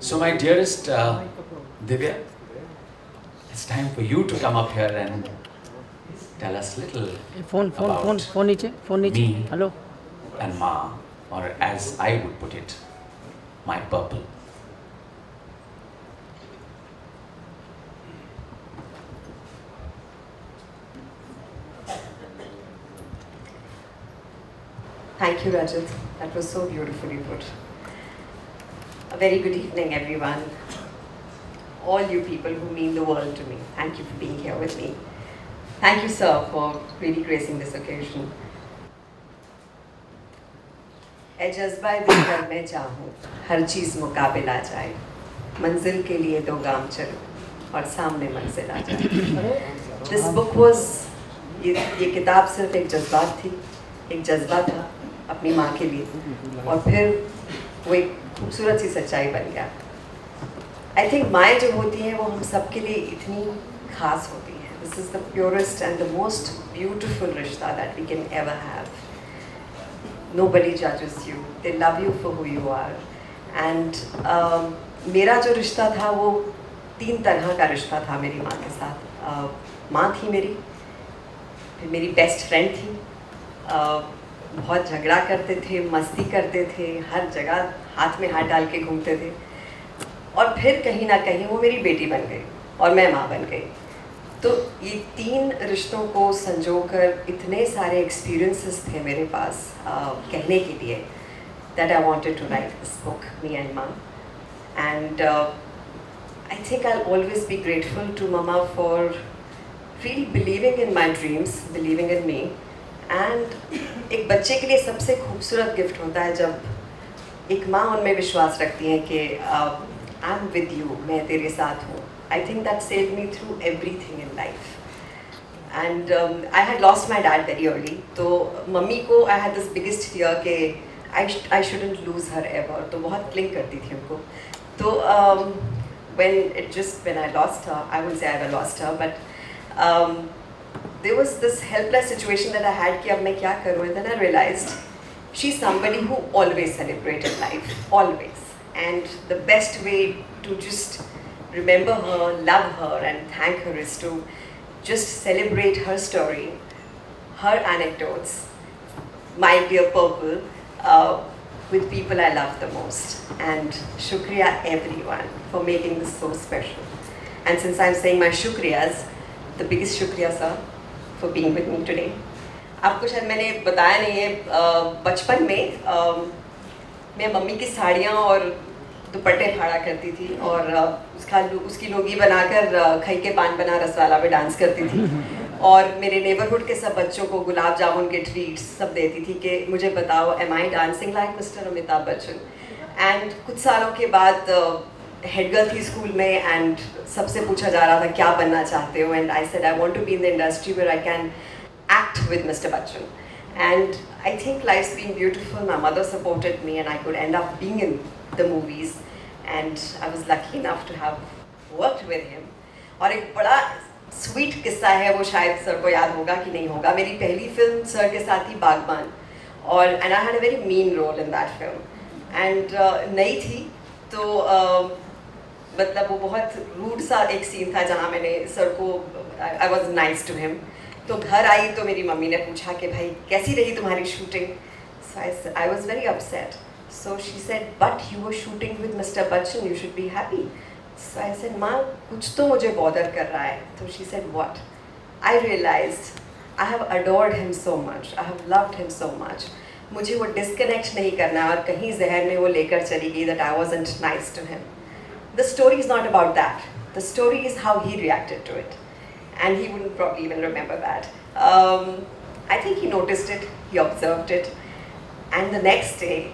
So my dearest Divya, it's time for you to come up here and tell us little about me hello and Ma, or as I would put it, my purple. Thank you, Rajat. That was so beautifully put. A very good evening, everyone. All you people who mean the world to me, thank you for being here with me. Thank you, sir, for really gracing this occasion. ए जज्बा दिल कर मैं चाहूँ हर चीज़ मुकाबिल आ जाए, मंजिल के लिए दो गाम चलो और सामने मंजिल आ जाए. This book was ये किताब सिर्फ एक जज्बात थी, एक जज्बा था अपनी माँ के लिए, और फिर वो एक खूबसूरत सी सच्चाई बन गया. आई थिंक माएँ जो होती हैं वो हम सब के लिए इतनी खास होती हैं. This is the purest and the most beautiful रिश्ता that we can ever have. Nobody judges you. They love you for who you are. And मेरा जो रिश्ता था वो 3 तरह का रिश्ता था मेरी माँ के साथ. माँ थी मेरी, फिर मेरी बेस्ट फ्रेंड थी. बहुत झगड़ा करते थे, मस्ती करते थे, हर जगह हाथ में हाथ डाल के घूमते थे, और फिर कहीं ना कहीं वो मेरी बेटी बन गई और मैं माँ बन गई. तो ये 3 रिश्तों को संजोकर इतने सारे एक्सपीरियंसेस थे मेरे पास कहने के लिए, that I wanted to write this book, Me and Ma. And I think I'll always be grateful to Mama for really believing in my dreams, believing in me. And एक बच्चे के लिए सबसे खूबसूरत गिफ्ट होता है जब एक माँ उनमें विश्वास रखती है कि आई एम विद यू, मैं तेरे साथ हूँ. I think that saved me through everything in life. And I had lost my dad very early. तो मम्मी को I had this biggest fear कि I shouldn't lose her ever. तो बहुत cling करती थी उनको. तो when I lost her, I wouldn't say I ever lost her, but there was this helpless situation that I had कि अब मैं क्या करूँ. And then I realized she's somebody who always celebrated life, always. And the best way to just remember her, love her, and thank her is to just celebrate her story, her anecdotes, my dear purple, with people I love the most. And shukriya everyone for making this so special. And since I'm saying my shukriyas, the biggest shukriya sir for being with me today. आपको शायद मैंने बताया नहीं है, बचपन में मैं mummy की साड़ियाँ और दुपट्टे फाड़ा करती थी, और उसकी लोगी बनाकर खई के पान बना रसवाला में डांस करती थी, और मेरे नेबरहुड के सब बच्चों को गुलाब जामुन के ट्रीट्स सब देती थी कि मुझे बताओ, am I dancing like mister Amitabh Bachchan. And कुछ सालों के बाद हेड गर्ल थी स्कूल में, एंड सबसे पूछा जा रहा था क्या बनना चाहते हो. And I said I want to be in the industry where I can act with Mr. Bachchan. And I think life's been beautiful. My mother supported me and I could end up being in the movies, and I was lucky enough to have worked with him. और एक बड़ा sweet किस्सा है, वो शायद sir को याद होगा कि नहीं होगा. मेरी पहली फिल्म सर के साथ थी बागबान, और and I had a very mean role in that film. And नई थी तो मतलब वो बहुत रूड सा एक सीन था जहाँ मैंने सर को I was nice to him. तो घर आई तो मेरी मम्मी ने पूछा कि भाई कैसी रही तुम्हारी shooting. So I was very upset. So she said, but you were shooting with Mr. Bachchan, you should be happy. So I said, माँ कुछ तो मुझे bother कर रहा है. तो she said, what? I realized I have adored him so much, I have loved him so much. मुझे वो disconnect नहीं करना, और कहीं जहर में वो लेकर चली गई that I wasn't nice to him. The story is not about that. The story is how he reacted to it. And he wouldn't probably even remember that. I think he noticed it, he observed it, and the next day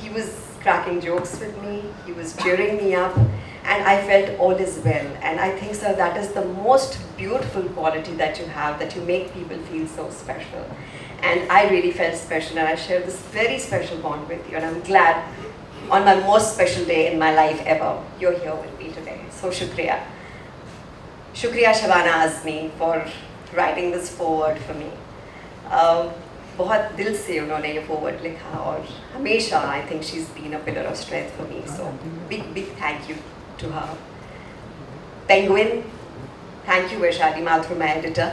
he was cracking jokes with me, he was cheering me up, and I felt all is well. And I think, sir, that is the most beautiful quality that you have, that you make people feel so special. And I really felt special, and I share this very special bond with you, and I'm glad on my most special day in my life ever, you're here with me today. So shukriya. Shukriya Shabana Azmi for writing this forward for me. बहुत दिल से उन्होंने ये forward लिखा और हमेशा I think she is been a pillar of strength for me, so big thank you to her. Penguin, thank you Vaishali Mathur, my editor.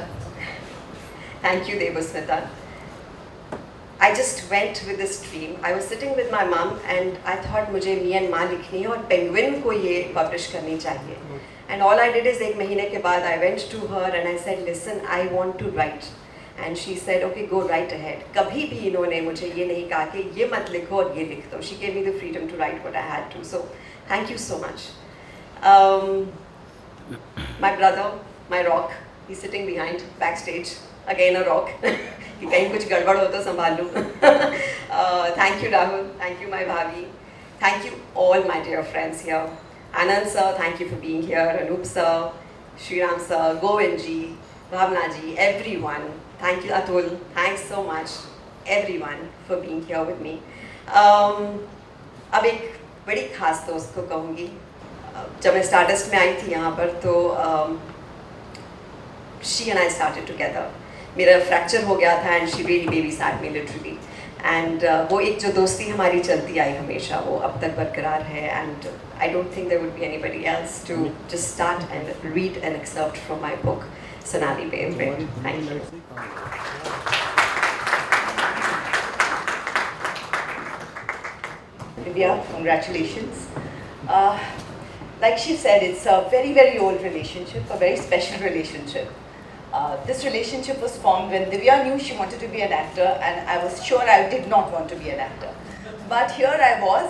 Thank you Devasmita. I just went with this dream. I was sitting with my mum and I thought मुझे me and माँ लिखनी है और Penguin को ये publish करनी चाहिए. And all I did is एक महीने के बाद I went to her and I said, listen, I want to write. And she said, okay, go right ahead. कभी भी इन्होंने मुझे ये नहीं कहा कि ये मत लिखो और ये लिख दो. She gave me the freedom to write what I had to. So thank you so much. My brother, my rock, he's sitting behind, backstage, again a rock. कि कहीं कुछ गड़बड़ हो तो संभाल लूँ. Thank you Rahul, thank you my bhavi, thank you all my dear friends here. Anand sir, thank you for being here. Anup sir, Shriram sir, Govind ji, Bhavna ji, everyone. Thank you Atul, thanks so much everyone for being here with me. अब एक बड़ी खास दोस्त को कहूँगी. जब मैं stardust में आई थी यहाँ पर तो she and I started together. मेरा फ्रैक्चर हो गया था and she really baby sad me literally. And वो एक जो दोस्ती हमारी चलती आई हमेशा वो अब तक बरकरार है. And I don't think there would be anybody else to just start and read an excerpt from my book Sonali बेवरेट. Thank you. Divya, congratulations. Like she said, it's a very, very old relationship, a very special relationship. This relationship was formed when Divya knew she wanted to be an actor, and I was sure I did not want to be an actor. But here I was,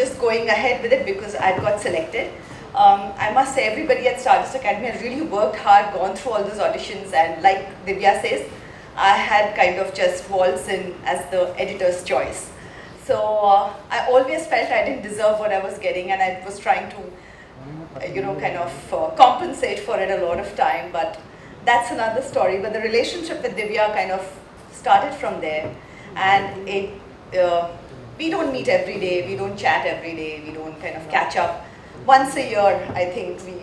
just going ahead with it because I'd got selected. I must say, everybody at Stardust Academy had really worked hard, gone through all those auditions, and like Divya says, I had kind of just waltzed in as the editor's choice. So I always felt I didn't deserve what I was getting, and I was trying to, compensate for it a lot of time. But that's another story. But the relationship with Divya kind of started from there, and we don't meet every day, we don't chat every day, we don't kind of catch up. Once a year, I think we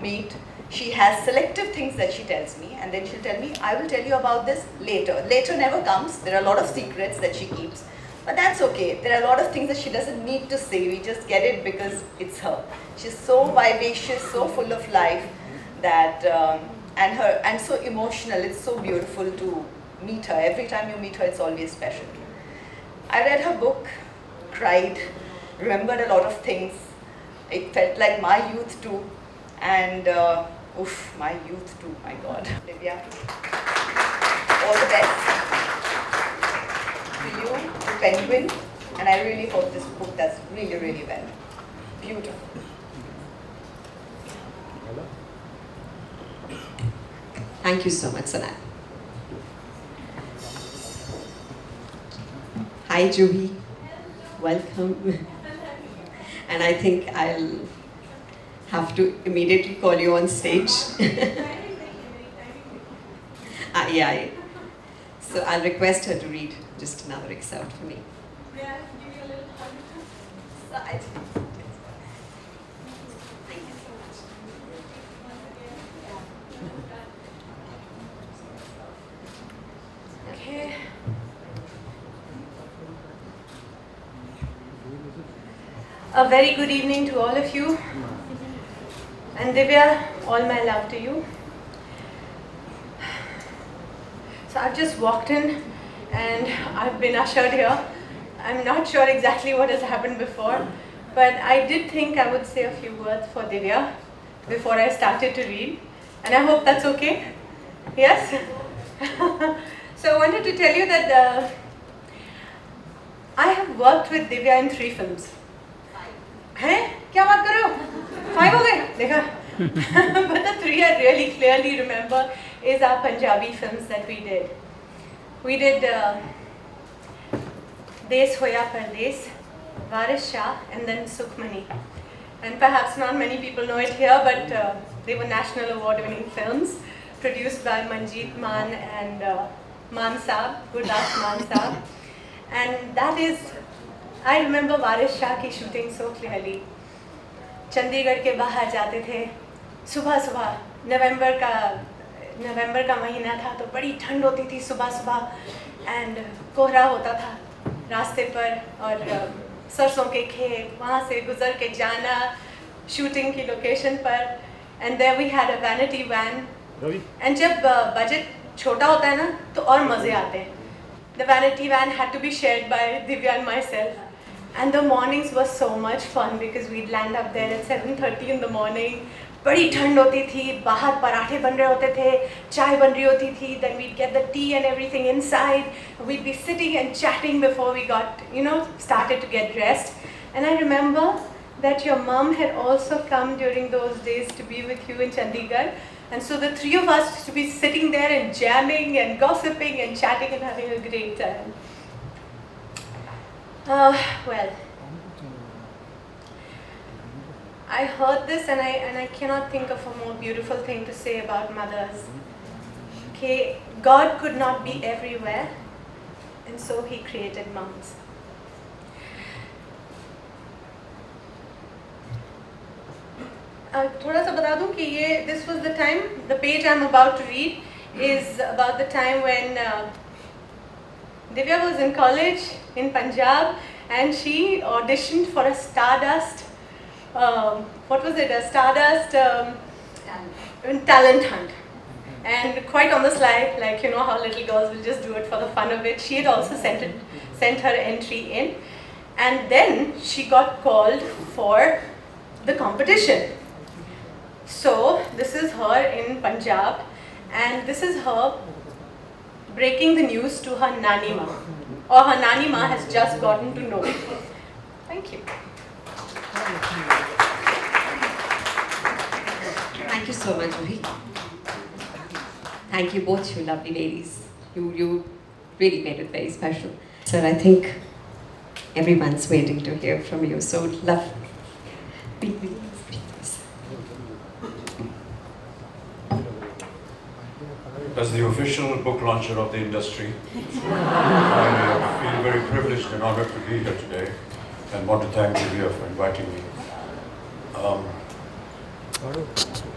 meet. She has selective things that she tells me, and then she'll tell me, I will tell you about this later. Later never comes. There are a lot of secrets that she keeps. But that's okay. There are a lot of things that she doesn't need to say. We just get it because it's her. She's so vivacious, so full of life, that and so emotional. It's so beautiful to meet her. Every time you meet her, it's always special. I read her book, cried, remembered a lot of things. It felt like my youth too, and my youth too. My God, Divya, all the best to you, to Penguin, and I really hope this book does really, really well. Beautiful. Thank you so much, Sanat. Hi, Juhi. Welcome. And I think I'll have to immediately call you on stage. Yeah. So I'll request her to read just another excerpt for me. Yeah, give you a little confidence. Thank you so much. Okay. A very good evening to all of you. And Divya, all my love to you. So I've just walked in and I've been ushered here. I'm not sure exactly what has happened before, but I did think I would say a few words for Divya before I started to read, and I hope that's okay. Yes? So I wanted to tell you that I have worked with Divya in 3 films. हैं? क्या बात कर रहे हो? 5 हो गए? देखा? But the 3 I really clearly remember is our Punjabi films that we did. We did Des Hoya Pardes, Varis Shah, and then Sukhmani. And perhaps not many people know it here, but they were national award-winning films produced by Manjeet Maan and Maan Saab, Gurdas Maan Saab. And that is, I remember Varis Shah की shooting so clearly. Chandigarh के बाहर जाते थे सुबह सुबह नवंबर का नवंबर का महीना था तो बड़ी ठंड होती थी सुबह सुबह एंड कोहरा होता था रास्ते पर और सरसों के खेत वहाँ से गुजर के जाना शूटिंग की लोकेशन पर and there we had a vanity van and जब बजट छोटा होता है ना तो और मज़े आते हैं. The vanity van had to be shared by Divya and myself. And the mornings were so much fun because we'd land up there at 7:30 in the morning. बड़ी ठंड होती थी, बाहर पराठे बन रहे होते थे, चाय बन रही होती थी, then we'd get the tea and everything inside. We'd be sitting and chatting before we got, started to get dressed. And I remember that your mom had also come during those days to be with you in Chandigarh. And so the three of us used to be sitting there and jamming and gossiping and chatting and having a great time. Well, I heard this and I cannot think of a more beautiful thing to say about mothers. Okay, God could not be everywhere, and so He created moms. थोड़ा सा बता दूं कि ये this was the time, the page I'm about to read is about the time when Divya was in college in Punjab and she auditioned for a Stardust, what was it, a Stardust talent hunt. And quite on the sly, like how little girls will just do it for the fun of it, she had also sent her entry in. And then she got called for the competition. So this is her in Punjab and this is her breaking the news to her Nani Ma, or her Nani Ma has just gotten to know. Thank you. Thank you so much, Ruhi. Thank you both, you lovely ladies. You really made it very special. Sir, I think everyone's waiting to hear from you, so love. As the official book launcher of the industry, I feel very privileged and honored to be here today and want to thank Divya for inviting me.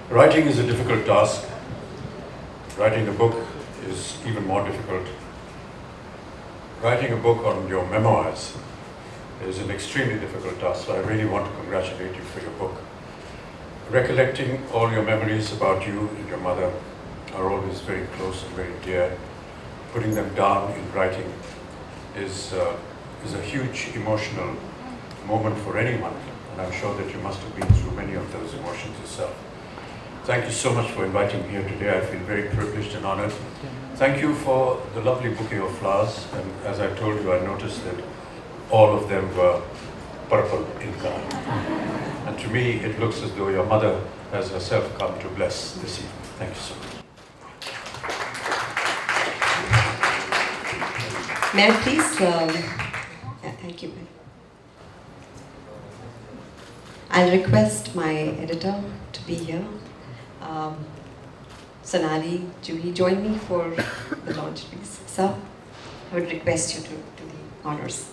Writing is a difficult task. Writing a book is even more difficult. Writing a book on your memoirs is an extremely difficult task, so I really want to congratulate you for your book. Recollecting all your memories about you and your mother are always very close and very dear. Putting them down in writing is a huge emotional moment for anyone, and I'm sure that you must have been through many of those emotions yourself. Thank you so much for inviting me here today. I feel very privileged and honored. Thank you for the lovely bouquet of flowers, and as I told you, I noticed that all of them were purple in color. And to me, it looks as though your mother has herself come to bless this evening. Thank you so much. May I please, thank you. I'll request my editor to be here. Sonali, Juhi, join me for the launch, please. Sir, I would request you to do the honors.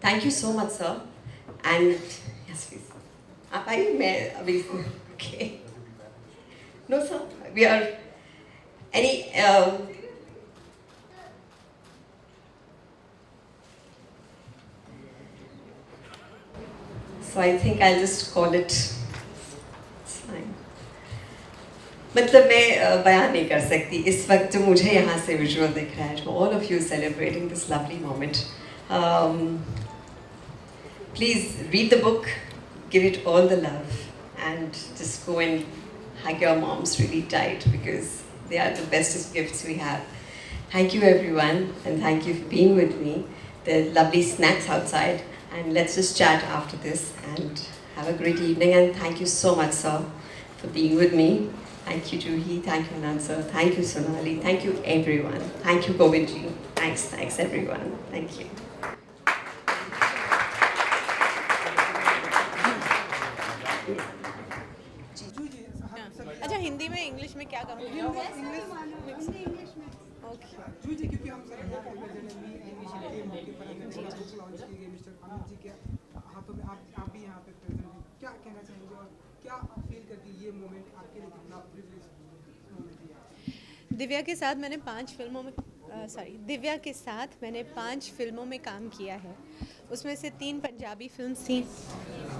Thank you so much, sir. And yes, please. आप आइए, मैं अभी okay. No, sir. We are any. So I think I'll just call it. It's fine. मतलब मैं बयान नहीं कर सकती इस वक्त जो मुझे यहाँ से विजुअल दिख रहा है, जो all of you celebrating this lovely moment. Please read the book, give it all the love, and just go and hug your moms really tight because they are the bestest gifts we have. Thank you everyone, and thank you for being with me. There are lovely snacks outside, and let's just chat after this and have a great evening. And thank you so much, sir, for being with me. Thank you, Juhi. Thank you, Anand sir. Thank you, Sonali. Thank you, everyone. Thank you, Govindji. Thanks, everyone. Thank you. अच्छा, हिंदी में English में क्या करूँ? Okay. जी क्योंकि हम के मौके पर हमने बुक लॉन्च की गई मिस्टर अमित जी के हाथों में, आप भी यहाँ पे प्रेजेंट हैं, क्या कहना चाहेंगे और क्या फील करती है ये मोमेंट आपके लिए कितना प्रिविलेज मोमेंट है? दिव्या के साथ मैंने 5 फिल्मों में दिव्या के साथ मैंने 5 फिल्मों में काम किया है। उसमें से 3 पंजाबी फिल्म्स थी,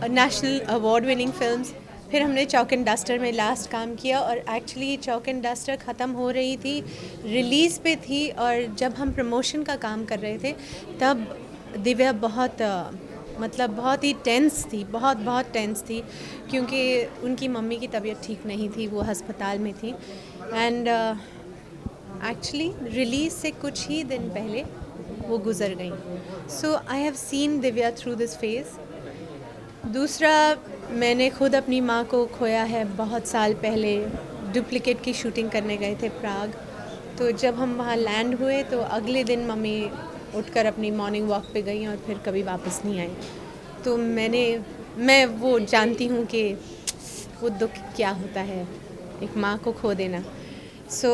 नेशनल अवार्ड विनिंग फिल्म्स। फिर हमने चौक एंड डस्टर में लास्ट काम किया, और एक्चुअली चौक एंड डस्टर ख़त्म हो रही थी, रिलीज़ पे थी, और जब हम प्रमोशन का काम कर रहे थे तब दिव्या बहुत बहुत ही टेंस थी, बहुत टेंस थी, क्योंकि उनकी मम्मी की तबीयत ठीक नहीं थी, वो अस्पताल में थी। एंड एक्चुअली रिलीज़ से कुछ ही दिन पहले वो गुज़र गई। So I have seen Divya through this phase. दूसरा, मैंने खुद अपनी माँ को खोया है बहुत साल पहले। डुप्लिकेट की शूटिंग करने गए थे प्राग, तो जब हम वहाँ लैंड हुए तो अगले दिन मम्मी उठकर अपनी मॉर्निंग वॉक पे गई और फिर कभी वापस नहीं आई। तो मैं वो जानती हूँ कि वो दुख क्या होता है, एक माँ को खो देना। So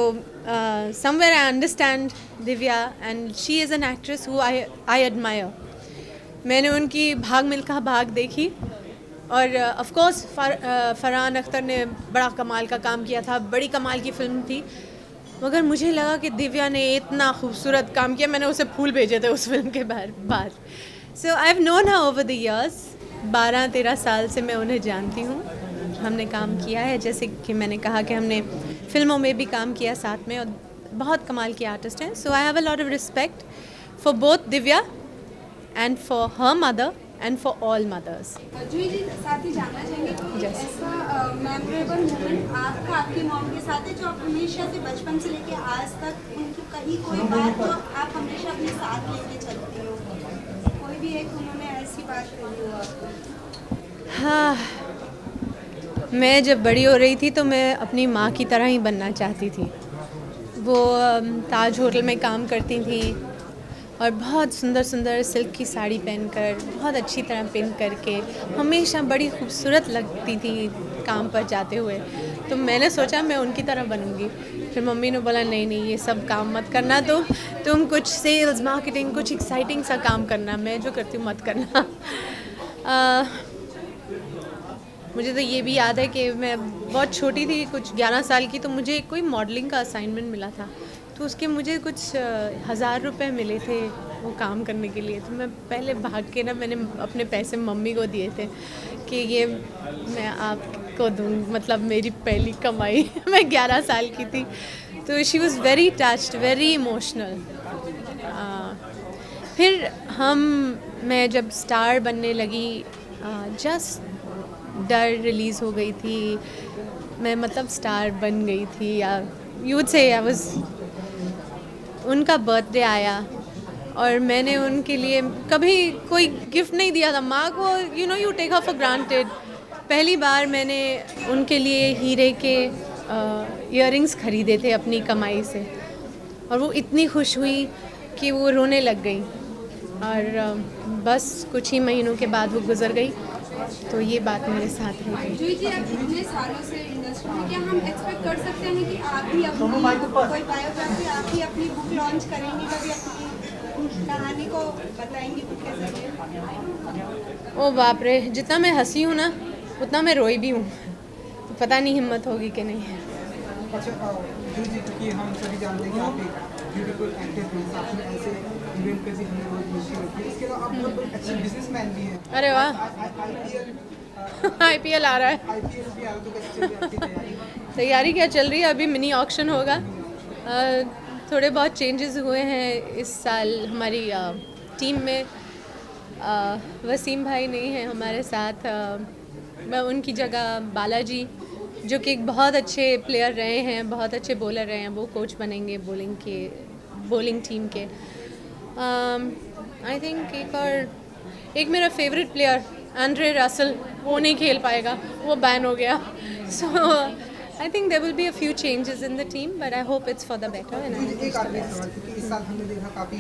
somewhere I understand Divya, and she is an actress who I admire. मैंने उनकी भाग मिल्खा भाग देखी, और ऑफ कोर्स फरहान अख्तर ने बड़ा कमाल का काम किया था, बड़ी कमाल की फिल्म थी, मगर मुझे लगा कि दिव्या ने इतना खूबसूरत काम किया, मैंने उसे फूल भेजे थे उस फिल्म के बाद। So I have known her over the years, 12-13 साल से मैं उन्हें जानती हूँ। हमने काम किया है, जैसे कि मैंने कहा कि हमने फिल्मों में भी काम किया साथ में, और बहुत कमाल की आर्टिस्ट हैं। So I have a lot of respect for both Divya and for her mother and for all mothers. Juhi ji, साथ ही जानना चाहेंगे कि ऐसा मेमोरेबल मोमेंट आपका आपकी मॉम के साथ है जो आप हमेशा से बचपन से लेके आज तक उनकी कहीं कोई बात तो आप हमेशा अपने साथ लेके चलते हो, कोई भी एक उन्होंने ऐसी बात कही हो आपको? हाँ, मैं जब बड़ी हो रही थी तो मैं अपनी माँ की तरह ही बनना चाहती थी। वो ताज होटल में काम करती थी, और बहुत सुंदर सुंदर सिल्क की साड़ी पहनकर, बहुत अच्छी तरह पिन करके, हमेशा बड़ी खूबसूरत लगती थी काम पर जाते हुए। तो मैंने सोचा मैं उनकी तरह बनूंगी। फिर मम्मी ने बोला नहीं ये सब काम मत करना, तो तुम कुछ सेल्स मार्केटिंग, कुछ एक्साइटिंग सा काम करना, मैं जो करती हूँ मत करना। मुझे तो ये भी याद है कि मैं बहुत छोटी थी, कुछ 11 साल की, तो मुझे कोई मॉडलिंग का असाइनमेंट मिला था, तो उसके मुझे कुछ 1000 रुपये मिले थे वो काम करने के लिए। तो मैं पहले भाग के मैंने अपने पैसे मम्मी को दिए थे कि ये मैं आपको दूँ, मतलब मेरी पहली कमाई। मैं 11 साल की थी, तो she was very touched, very emotional. फिर मैं जब स्टार बनने लगी, जस्ट डर रिलीज़ हो गई थी, मैं मतलब स्टार बन गई थी, या you would say I was. उनका बर्थडे आया और मैंने उनके लिए कभी कोई गिफ्ट नहीं दिया था माँ को, you take her for granted. पहली बार मैंने उनके लिए हीरे के इयररिंग्स खरीदे थे अपनी कमाई से, और वो इतनी खुश हुई कि वो रोने लग गई और बस कुछ ही महीनों के बाद वो गुजर गई। तो ये बात मेरे साथ रही। जूही जी, आप इतने सालों से इंडस्ट्री में, क्या हम एक्सपेक्ट कर सकते हैं कि आप भी अपनी कोई बायोग्राफी, आप भी अपनी बुक लॉन्च करेंगी, कभी अपनी कहानी को बताएंगी बुक के जरिए? ओ बाप रे, जितना मैं हंसी हूँ ना उतना मैं रोई भी हूँ, तो पता नहीं हिम्मत होगी कि नहीं। अच्छा जूही जी, क्योंकि हम सभी जानते हैं कि आप एक ब्यूटीफुल एक्टर हैं, साथ में ऐसे इवेंट पे भी हमें बहुत मुश्किल होती है। इसके अलावा आप बहुत अच्छे बिजनेसमैन भी हैं। अरे वाह, आईपीएल आ रहा है। आईपीएल भी आ रहा है, तो कैसे चल रही है आपकी तैयारी? तैयारी क्या चल रही है, अभी मिनी ऑक्शन होगा। थोड़े बहुत चेंजेस हुए हैं इस साल हमारी टीम में। वसीम भाई नहीं हैं हमारे साथ, मैं उनकी जगह बालाजी, जो कि एक बहुत अच्छे प्लेयर रहे हैं, बहुत अच्छे बॉलर रहे हैं, वो कोच बनेंगे बॉलिंग टीम के। आई थिंक एक मेरा फेवरेट प्लेयर एंड्रे रसल, वो नहीं खेल पाएगा, वो बैन हो गया। So I think there will be a few changes in the team, but I hope it's for the better and एक आखिरी सवाल, क्योंकि इस साल हमने देखा काफ़ी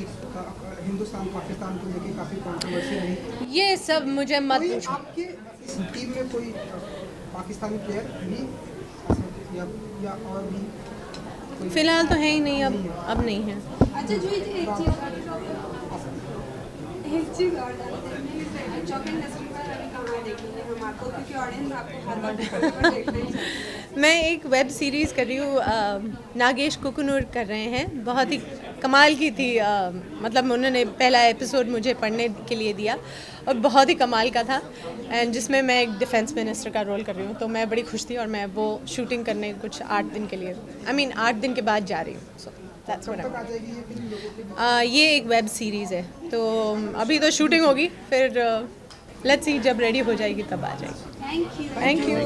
हिंदुस्तान पाकिस्तान को लेके काफ़ी कंट्रोवर्सी रही। ये सब मुझे मत कोई पूछो। आपके इस टीम में कोई पाकिस्तानी प्लेयर भी या और भी कोई? फिलहाल तो है ही नहीं, अब नहीं है। अच्छा जूही जी, एक चीज़ और चौक इंडस्ट्री पर अभी कहाँ देखेंगे हम आपको, क्योंकि ऑडियंस आपको हर बार देखना ही चाहती है। मैं एक वेब सीरीज़ कर रही हूँ, नागेश कुकुनूर कर रहे हैं, बहुत ही कमाल की थी। मतलब उन्होंने पहला एपिसोड मुझे पढ़ने के लिए दिया और बहुत ही कमाल का था, एंड जिसमें मैं एक डिफेंस मिनिस्टर का रोल कर रही हूँ। तो मैं बड़ी खुश थी और मैं वो शूटिंग करने कुछ 8 दिन के लिए, 8 दिन के बाद जा रही हूँ। सो दैट्स व्हाट आ जाएगी ये फिल्म लोगों के? ये एक वेब सीरीज़ है, तो अभी तो शूटिंग होगी, फिर लेट्स सी जब रेडी हो जाएगी तब आ जाएगी। Thank you. Thank you.